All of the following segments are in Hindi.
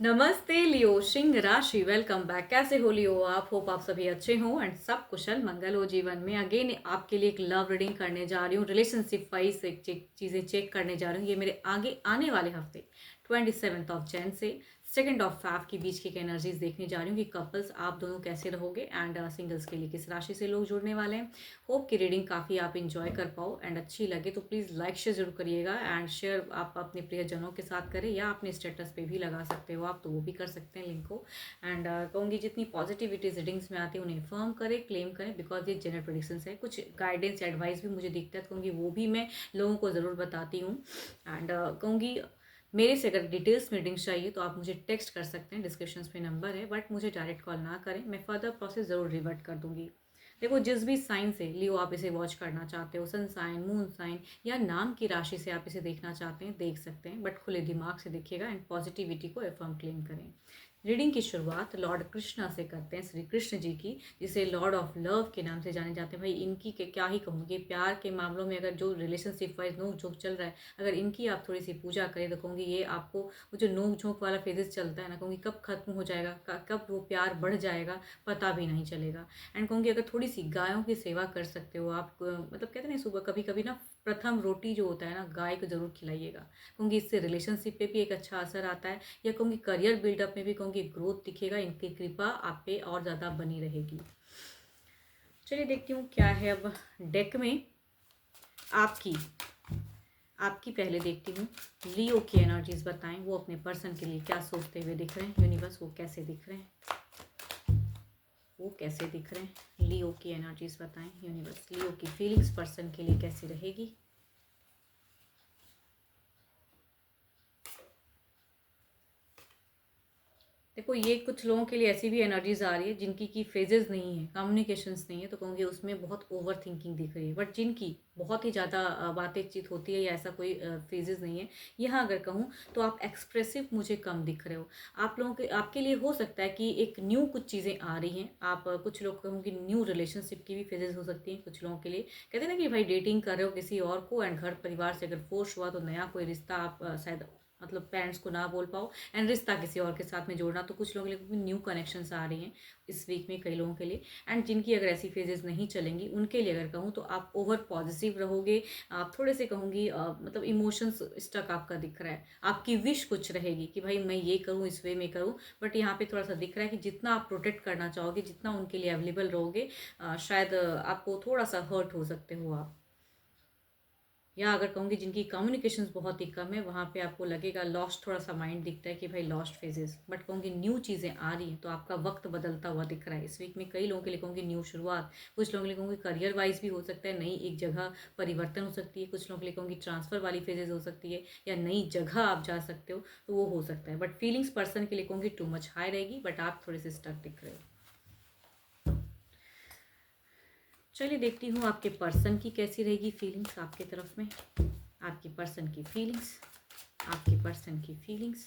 नमस्ते लियो सिंह राशि वेलकम बैक। कैसे हो लियो आप? होप आप सभी अच्छे हो एंड सब कुशल मंगल हो जीवन में। अगेन आपके लिए एक लव रीडिंग करने जा रही हूँ, रिलेशनशिप वाइज एक चीज़ें चेक करने जा रही हूँ। ये मेरे आगे आने वाले हफ्ते 27 से 2 फेब के बीच की एनर्जीज देखने जा रही हूँ कि कपल्स आप दोनों कैसे रहोगे एंड सिंगल्स के लिए किस राशि से लोग जुड़ने वाले हैं। होप की रीडिंग काफ़ी आप इंजॉय कर पाओ एंड अच्छी लगे तो प्लीज़ लाइक शेयर जरूर करिएगा एंड शेयर आप अपने प्रियजनों के साथ करें या अपने स्टेटस पे भी लगा सकते हो आप, तो वो भी कर सकते हैं लिंक को। एंड कहूँगी जितनी पॉजिटिविटी रीडिंग्स में आती है उन्हें फर्म करें, क्लेम करें, बिकॉज ये जनरल प्रेडिक्शन है। कुछ गाइडेंस एडवाइस भी मुझे दिखता है, कहूँगी वो भी मैं लोगों को ज़रूर बताती हूँ। एंड कहूँगी मेरे से अगर डिटेल्स में रीडिंग्स चाहिए तो आप मुझे टेक्स्ट कर सकते हैं, डिस्क्रिप्शन में नंबर है, बट मुझे डायरेक्ट कॉल ना करें, मैं फर्दर प्रोसेस ज़रूर रिवर्ट कर दूंगी। देखो जिस भी साइन से लियो आप इसे वॉच करना चाहते हो, सन साइन, मून साइन या नाम की राशि से आप इसे देखना चाहते हैं देख सकते हैं, बट खुले दिमाग से देखिएगा एंड पॉजिटिविटी को एफर्म क्लेम करें। रीडिंग की शुरुआत लॉर्ड कृष्णा से करते हैं, श्री कृष्ण जी की, जिसे लॉर्ड ऑफ लव के नाम से जाने जाते हैं। भाई इनकी के क्या ही कहूँगी, प्यार के मामलों में अगर जो रिलेशनशिप वाइज नोक झोंक चल रहा है, अगर इनकी आप थोड़ी सी पूजा करें तो कहूँगी ये आपको वो जो नोक झोंक वाला फेजेस चलता है ना, कहूँगी कब खत्म हो जाएगा, कब वो प्यार बढ़ जाएगा पता भी नहीं चलेगा। एंड कहूँगी अगर थोड़ी सी गायों की सेवा कर सकते हो आप, मतलब कहते हैं ना सुबह कभी कभी ना प्रथम रोटी जो होता है ना गाय को जरूर खिलाइएगा। कहूँगी इससे रिलेशनशिप पे भी एक अच्छा असर आता है, या कहूँगी करियर बिल्डअप में भी कहूँगी ग्रोथ दिखेगा, इनकी कृपा आप पे और ज़्यादा बनी रहेगी। चलिए देखती हूँ क्या है अब डेक में आपकी आपकी पहले देखती हूँ लियो की एनर्जीज बताएं, वो अपने पर्सन के लिए क्या सोचते हुए दिख रहे हैं, यूनिवर्स वो कैसे दिख रहे हैं, वो कैसे दिख रहे हैं। लियो की एनर्जीज बताएं यूनिवर्स, लियो की फीलिंग्स पर्सन के लिए कैसी रहेगी। देखो ये कुछ लोगों के लिए ऐसी भी एनर्जीज आ रही है जिनकी की फेजेस नहीं है, कम्युनिकेशंस नहीं है, तो कहूँगी उसमें बहुत ओवर थिंकिंग दिख रही है। बट जिनकी बहुत ही ज़्यादा बातचीत होती है या ऐसा कोई फेजेस नहीं है, यहाँ अगर कहूँ तो आप एक्सप्रेसिव मुझे कम दिख रहे हो। आप लोगों के आपके लिए हो सकता है कि एक न्यू कुछ चीज़ें आ रही हैं। आप कुछ लोग कहूँगी न्यू रिलेशनशिप की भी फेजेस हो सकती हैं कुछ लोगों के लिए। कहते हैं ना कि भाई डेटिंग कर रहे हो किसी और को एंड घर परिवार से अगर फोर्स हुआ तो नया कोई रिश्ता आप शायद मतलब पेरेंट्स को ना बोल पाओ एंड रिश्ता किसी और के साथ में जोड़ना, तो कुछ लोगों के लिए न्यू कनेक्शंस आ रही हैं इस वीक में कई लोगों के लिए। एंड जिनकी अगर ऐसी फेजेस नहीं चलेंगी उनके लिए अगर कहूँ तो आप ओवर पॉजिटिव रहोगे। आप थोड़े से कहूँगी मतलब इमोशंस स्टक आपका दिख रहा है। आपकी विश कुछ रहेगी कि भाई मैं ये करूँ, इस वे में करूँ, बट यहाँ पे थोड़ा सा दिख रहा है कि जितना आप प्रोटेक्ट करना चाहोगे, जितना उनके लिए अवेलेबल रहोगे, शायद आपको थोड़ा सा हर्ट हो सकते हो आप। या अगर कहूँगी जिनकी कम्युनिकेशंस बहुत ही कम है, वहाँ पे आपको लगेगा लॉस्ट, थोड़ा सा माइंड दिखता है कि भाई लॉस्ट फेजेस। बट कहूँगी न्यू चीज़ें आ रही हैं तो आपका वक्त बदलता हुआ दिख रहा है इस वीक में कई लोगों के लिए। कहूँगी न्यू शुरुआत, कुछ लोगों के लिए कहूँगी करियर वाइज भी हो सकता है, नई एक जगह परिवर्तन हो सकती है, कुछ लोगों के लिए कहूँगी ट्रांसफर वाली फेजेस हो सकती है, या नई जगह आप जा सकते हो तो वो हो सकता है। बट फीलिंग्स पर्सन के लिए कहूँगी टू मच हाई रहेगी, बट आप थोड़े से स्टक दिख रहे हो। चलिए देखती हूँ आपके पर्सन की कैसी रहेगी फीलिंग्स आपके तरफ में। आपकी पर्सन की फीलिंग्स, आपके पर्सन की फीलिंग्स।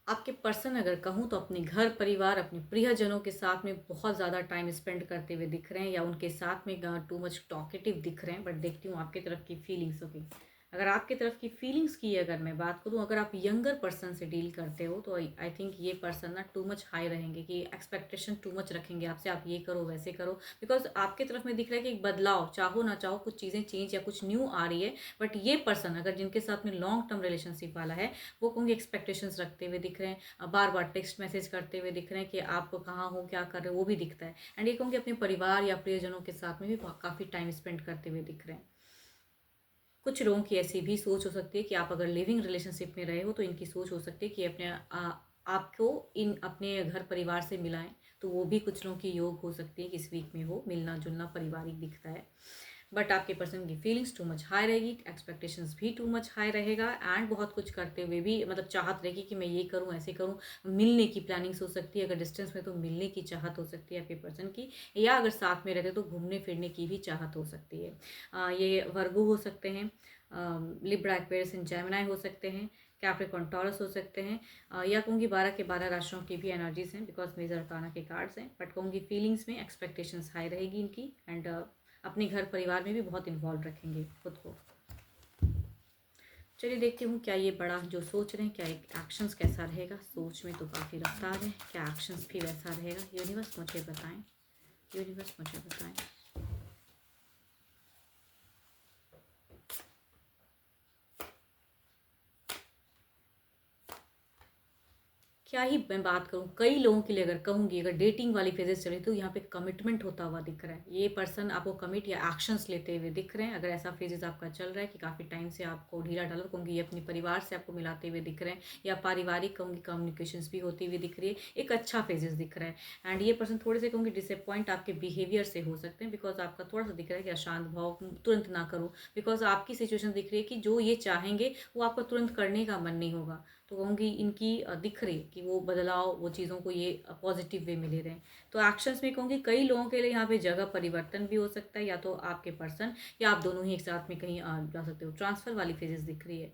आपके पर्सन अगर कहूँ तो अपने घर परिवार, अपने प्रियजनों के साथ में बहुत ज़्यादा टाइम स्पेंड करते हुए दिख रहे हैं, या उनके साथ में टू मच टॉकेटिव दिख रहे हैं। बट देखती हूँ आपकी तरफ की फीलिंग्स होगी। अगर आपकी तरफ की फीलिंग्स की अगर मैं बात करूँ, अगर आप यंगर पर्सन से डील करते हो तो आई थिंक ये पर्सन ना टू मच हाई रहेंगे, कि एक्सपेक्टेशन टू मच रखेंगे आपसे, आप ये करो वैसे करो। बिकॉज आपके तरफ में दिख रहा है कि एक बदलाव, चाहो ना चाहो कुछ चीज़ें चेंज या कुछ न्यू आ रही है। बट ये पर्सन अगर जिनके साथ में लॉन्ग टर्म रिलेशनशिप वाला है, वो कहूँगी एक्सपेक्टेशंस रखते हुए दिख रहे हैं, बार बार टेक्स्ट मैसेज करते हुए दिख रहे हैं कि आप कहाँ हो, क्या कर रहे हो, वो भी दिखता है। एंड ये कहूँगी अपने परिवार या प्रियजनों के साथ में भी काफ़ी टाइम स्पेंड करते हुए दिख रहे हैं। कुछ लोगों की ऐसी भी सोच हो सकती है कि आप अगर लिविंग रिलेशनशिप में रहे हो तो इनकी सोच हो सकती है कि अपने आपको इन अपने घर परिवार से मिलाएं, तो वो भी कुछ लोगों की योग हो सकती है कि इस वीक में हो, मिलना जुलना पारिवारिक दिखता है। बट आपके पर्सन की फीलिंग्स टू मच हाई रहेगी, एक्सपेक्टेशंस भी टू मच हाई रहेगा, एंड बहुत कुछ करते हुए भी मतलब चाहत रहेगी कि मैं ये करूँ ऐसे करूँ। मिलने की प्लानिंग्स हो सकती है, अगर डिस्टेंस में तो मिलने की चाहत हो सकती है आपके पर्सन की, या अगर साथ में रहते तो घूमने फिरने की भी चाहत हो सकती है। ये वर्गो हो सकते हैं, लिब्रा एक्वेरियस एंड जेमिनी हो सकते हैं, कैप्रिकॉर्न टॉरस हो सकते हैं, या कहूँगी 12 के 12 राशियों की भी एनर्जीज हैं, बिकॉज मेजर अरकाना के कार्ड्स हैं। बट कहूँगी फीलिंग्स में एक्सपेक्टेशंस हाई रहेगी इनकी, एंड अपने घर परिवार में भी बहुत इन्वॉल्व रखेंगे खुद को। चलिए देखती हूँ क्या ये बड़ा जो सोच रहे हैं क्या एक एक्शंस कैसा रहेगा। सोच में तो काफ़ी रफ्तार है, क्या एक्शंस भी वैसा रहेगा। यूनिवर्स मुझे बताएं, यूनिवर्स मुझे बताएं। क्या ही मैं बात करूँ, कई लोगों के लिए अगर कहूँगी, अगर डेटिंग वाली फेजेस चले तो यहाँ पे कमिटमेंट होता हुआ दिख रहा है। ये पर्सन आपको कमिट या एक्शंस लेते हुए दिख रहे हैं। अगर ऐसा फेजेस आपका चल रहा है कि काफ़ी टाइम से आपको ढीला ढाला, कहूँगी ये अपने परिवार से आपको मिलाते हुए दिख रहे हैं, या पारिवारिक कहूँगी कम्युनिकेशंस भी होती हुई दिख रही है। एक अच्छा फेजेस दिख रहा है। एंड ये पर्सन थोड़े से कहूँगी डिसअपॉइंट आपके बिहेवियर से हो सकते हैं, बिकॉज आपका थोड़ा सा दिख रहा है कि अशांत भाव तुरंत ना करो, बिकॉज आपकी सिचुएशन दिख रही है कि जो ये चाहेंगे वो आपका तुरंत करने का मन नहीं होगा। तो कहूँगी इनकी दिख रही कि वो बदलाव, वो चीज़ों को ये पॉजिटिव वे में ले रहे हैं। तो एक्शंस में कहूँगी कई लोगों के लिए यहाँ पे जगह परिवर्तन भी हो सकता है, या तो आपके पर्सन या आप दोनों ही एक साथ में कहीं जा सकते हो। ट्रांसफ़र वाली फेजेस दिख रही है,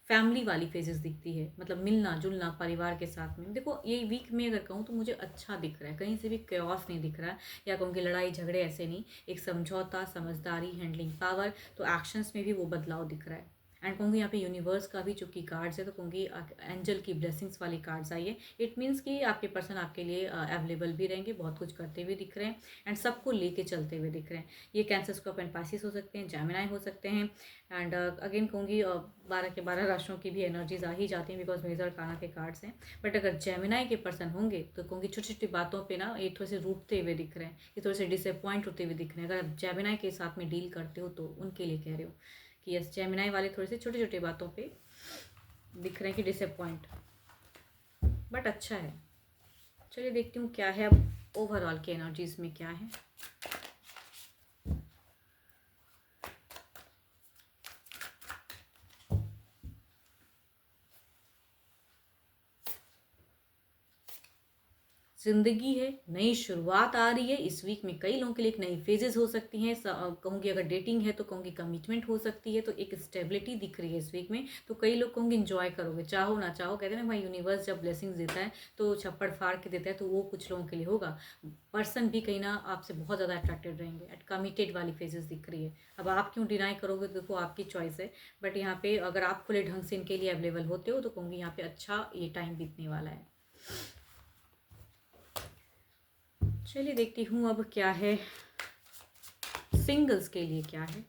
फैमिली वाली फेजेस दिखती है, मतलब मिलना जुलना परिवार के साथ में। देखो ये वीक में अगर कहूँ तो मुझे अच्छा दिख रहा है, कहीं से भी क्योस नहीं दिख रहा है, या कहूँगी लड़ाई झगड़े ऐसे नहीं, एक समझौता, समझदारी, हैंडलिंग पावर। तो एक्शंस में भी वो बदलाव दिख रहा है। एंड कहूँगी यहाँ पे यूनिवर्स का भी चूंकि कार्ड्स है, तो कहूँगी एंजल की ब्लेसिंग्स वाली कार्ड्स आई है। इट मीन्स कि आपके पर्सन आपके लिए अवेलेबल भी रहेंगे, बहुत कुछ करते हुए दिख रहे हैं, एंड सबको लेके चलते हुए दिख रहे हैं। ये कैंसर, स्कॉर्पियो एंड पाइसेस हो सकते हैं, जेमिनी हो सकते हैं। एंड अगेन कहूँगी 12 के 12 राशियों की भी एनर्जीज आ ही जाती हैं, बिकॉज मेजर काना के कार्ड्स हैं। बट अगर जेमिनी के पर्सन होंगे तो कहूँगी छोटी छोटी बातों पे ना ये थोड़े से रूठते हुए दिख रहे हैं, ये थोड़े से डिसअपॉइंट होते हुए दिख रहे हैं। अगर आप जेमिनी के साथ में डील करते हो तो उनके लिए कह रहे हो कि यस, जेमिनी वाले थोड़े से छोटे छोटे बातों पे दिख रहे हैं कि डिसअपॉइंट, बट अच्छा है। चलिए देखती हूँ क्या है अब ओवरऑल की एनर्जीज में क्या है। ज़िंदगी है, नई शुरुआत आ रही है। इस वीक में कई लोगों के लिए एक नई फेजेस हो सकती हैं। कहूँगी अगर डेटिंग है तो कहूँगी कमिटमेंट हो सकती है, तो एक स्टेबिलिटी दिख रही है इस वीक में। तो कई लोग कहूँगी इन्जॉय करोगे, चाहो ना चाहो। कहते हैं ना भाई, यूनिवर्स जब ब्लेसिंग्स देता है तो छप्पड़ फाड़ के देता है, तो वो कुछ लोगों के लिए होगा। पर्सन भी कहीं ना आपसे बहुत ज़्यादा अट्रैक्टेड रहेंगे। एट कमिटेड वाली फेजेस दिख रही है। अब आप क्यों डिनाई करोगे, देखो आपकी चॉइस है। बट यहाँ पे अगर आप खुले ढंग से इनके लिए अवेलेबल होते हो तो कहूँगी यहाँ पे अच्छा ये टाइम बीतने वाला है। चलिए देखती हूँ अब क्या है सिंगल्स के लिए क्या है।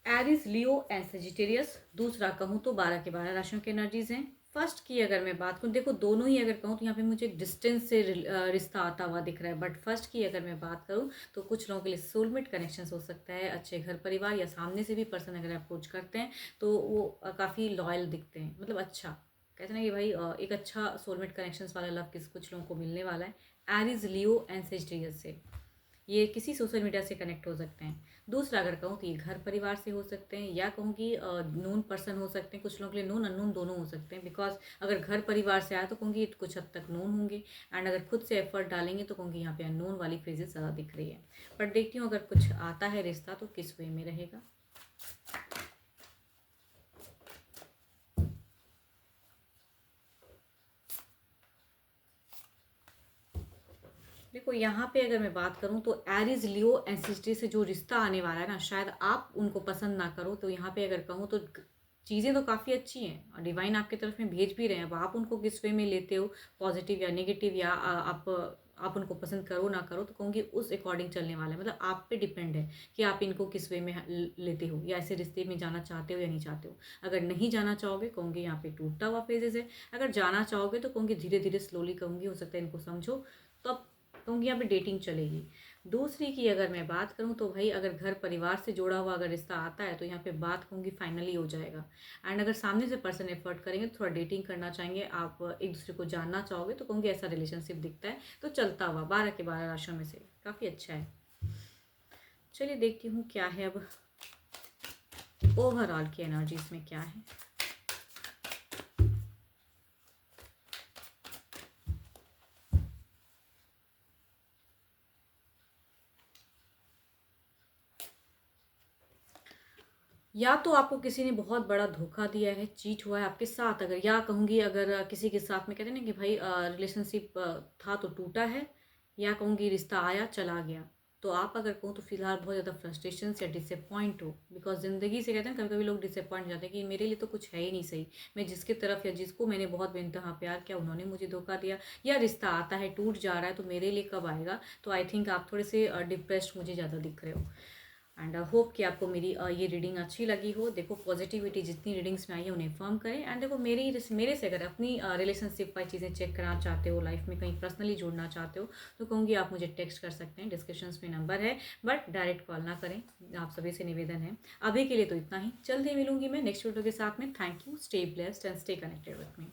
Aries, Leo and Sagittarius. दूसरा कहूँ तो 12 के 12 राशियों की एनर्जीज हैं। फर्स्ट की अगर मैं बात करूँ, देखो दोनों ही अगर कहूँ तो यहाँ पे मुझे डिस्टेंस से रिश्ता आता हुआ दिख रहा है। बट फर्स्ट की अगर मैं बात करूँ तो कुछ लोगों के लिए सोलमेट कनेक्शंस हो सकता है, अच्छे घर परिवार, या सामने से भी पर्सन अगर अप्रोच करते हैं तो वो काफ़ी लॉयल दिखते हैं, मतलब अच्छा कहते हैं ना कि भाई एक अच्छा सोलमेट कनेक्शंस वाला लव किस कुछ लोगों को मिलने वाला है। एरिस, लियो एंड सेजिटेरियस से ये किसी सोशल मीडिया से कनेक्ट हो सकते हैं। दूसरा अगर कहूँ तो ये घर परिवार से हो सकते हैं, या कहूँ कि नोन पर्सन हो सकते हैं। कुछ लोगों के लिए नोन अननोन दोनों हो सकते हैं, बिकॉज अगर घर परिवार से आया तो कहूँगी कुछ हद तक नोन होंगे, एंड अगर खुद से एफर्ट डालेंगे तो कहूँगी यहाँ पे अननोन वाली फेजेस ज़्यादा दिख रही है। बट देखती हूँ अगर कुछ आता है रिश्ता तो किस वे में रहेगा। देखो यहाँ पे अगर मैं बात करूँ तो एरिज, लियो एंसिस्ट्री से जो रिश्ता आने वाला है ना, शायद आप उनको पसंद ना करो। तो यहाँ पे अगर कहूँ तो चीज़ें तो काफ़ी अच्छी हैं और डिवाइन आपकी तरफ में भेज भी रहे हैं। अब आप उनको किस वे में लेते हो, पॉजिटिव या नेगेटिव, या आप उनको पसंद करो ना करो, तो कहूँगी उस अकॉर्डिंग चलने वाला है। मतलब आप पे डिपेंड है कि आप इनको किस वे में लेते हो, या ऐसे रिश्ते में जाना चाहते हो या नहीं चाहते हो। अगर नहीं जाना चाहोगे कहूँगी यहाँ पे टूटता हुआ फेजेस है। अगर जाना चाहोगे तो कहूँगी धीरे धीरे स्लोली कहूँगी, हो सकता है इनको समझो, तो अब कहूँगी यहाँ पे डेटिंग चलेगी। दूसरी की अगर मैं बात करूँ तो भाई अगर घर परिवार से जुड़ा हुआ अगर रिश्ता आता है तो यहाँ पे बात कहूँगी फाइनली हो जाएगा। एंड अगर सामने से पर्सन एफर्ट करेंगे तो थोड़ा डेटिंग करना चाहेंगे, आप एक दूसरे को जानना चाहोगे, तो कहूँगी ऐसा रिलेशनशिप दिखता है। तो चलता हुआ 12 के 12 राशियों में से काफ़ी अच्छा है। चलिए देखती हूँ क्या है अब ओवरऑल की एनर्जीज में क्या है। या तो आपको किसी ने बहुत बड़ा धोखा दिया है, चीट हुआ है आपके साथ, अगर या कहूँगी अगर किसी के साथ में कहते हैं ना कि भाई रिलेशनशिप था तो टूटा है, या कहूँगी रिश्ता आया चला गया। तो आप अगर कहूँ तो फिलहाल बहुत ज़्यादा फ्रस्ट्रेशन या डिसअपॉइंट हो, बिकॉज ज़िंदगी से कहते हैं कभी कभी लोग डिसअपॉइंट जाते हैं कि मेरे लिए तो कुछ है ही नहीं सही, मैं जिसकी तरफ या जिसको मैंने बहुत बेइंतहा प्यार किया उन्होंने मुझे धोखा दिया, या रिश्ता आता है टूट जा रहा है तो मेरे लिए कब आएगा। तो आई थिंक आप थोड़े से डिप्रेस्ड मुझे ज़्यादा दिख रहे हो। एंड होप कि आपको मेरी ये रीडिंग अच्छी लगी हो। देखो पॉजिटिविटी जितनी रीडिंग्स में आई है उन्हें फर्म करें, एंड देखो मेरे से अगर अपनी रिलेशनशिप वाली चीज़ें चेक करना चाहते हो, लाइफ में कहीं पर्सनली जुड़ना चाहते हो, तो कहूँगी आप मुझे टेक्स्ट कर सकते हैं, डिस्क्रिप्शंस में नंबर है, बट डायरेक्ट कॉल ना करें, आप सभी से निवेदन है। अभी के लिए तो इतना ही, जल्दी मिलूंगी मैं नेक्स्ट वीडियो के साथ में। Thank you, stay blessed and stay connected with me.